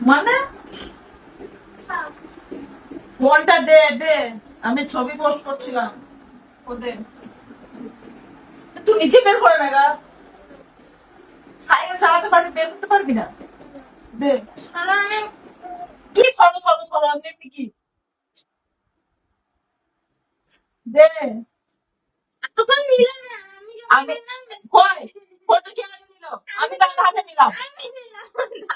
মানে ফোনটা দে দে, আমি ছবি পোস্ট করছিলাম। ও দে, তুই নিজে বের করে না গা, সাইকেল চালাতে পারবি, বের করতে পারবি না। দে, কি সরো সরো সরো, আমি এমনি কি দে। এতক্ষণ নিল না, আমি যখন আমি নিলাম, কই ফোনটা কে আমি নিল? আমি তার হাতে নিলাম। আমি নিলাম না।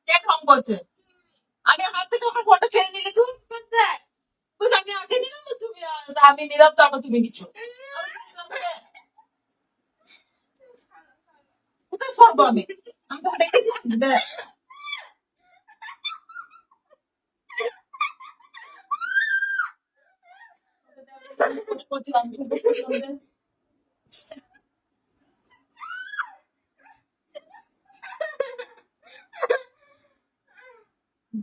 কে ঢং করছে? আমি হাত থেকে আমার ফোনটা ফেলে নিলে তুই কোথায়? বলছিস আমি আগে নিলাম না তুমি আমি নিলাম, তারপর তুমি নিচ্ছ। কোথায় সরবো আমি? আমি তো দেখেছি। দে, পোস্ট করছিলাম, পোস্ট করছিলাম, দে।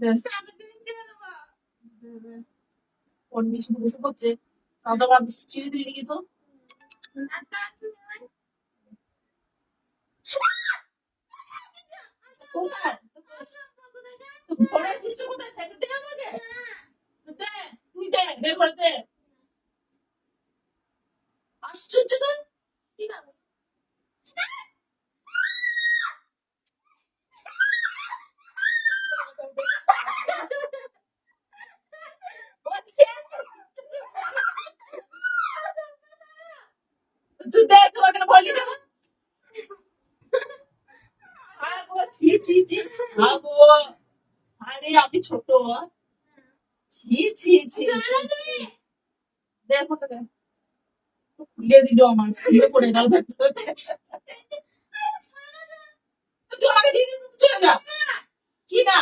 দে, সারাদিন ছেড়ে দেবো। দে, দে। ওর নিয়ে শুধু বসে পড়ছে, কাউটা বাদ চিড়ে দিলি নাকি তো? একটা আছে না? কোথায়? ঘরে চেষ্টা কোথায়? সেটা দে আমাকে। দে, তুই দে, বের করে দে। আশ্চর্য তো। কি করবো? তুই দে, তোমাকে না বললি কেন? আগো, ছি ছি ছি, আগো, আরে আমি ছোট, ছি ছি ছি, শোনো তুমি। দে ফোনটা দে। খুলে দিল আমার, খুলে পড়ে গেল ভেতরে। তুই আমাকে দিয়ে দিতে চলে যা। কি না?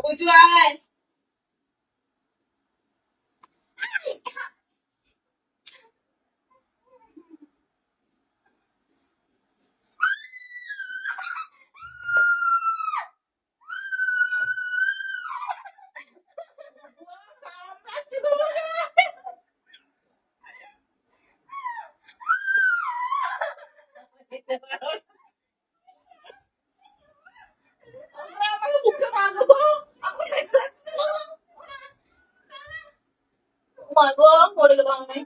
বুঝু আয়। আমাকে মুখে মারলো গো। আমাকে দেখতে লাগছে গো। মা গো, পড়ে গেলাম আমি।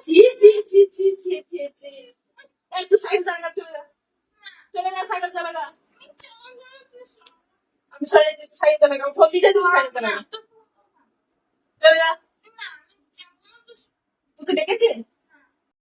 ছি ছি ছি ছি ছি ছি ছি। এই তুই সাইকেল চালা, চলে যা, চলে যা, সাইকেল চালা গা। আমি সরে যেতে, সাইকেল চালা গা, ফোন দিতে তুমি সাইকেল চালা গা। চলে যা।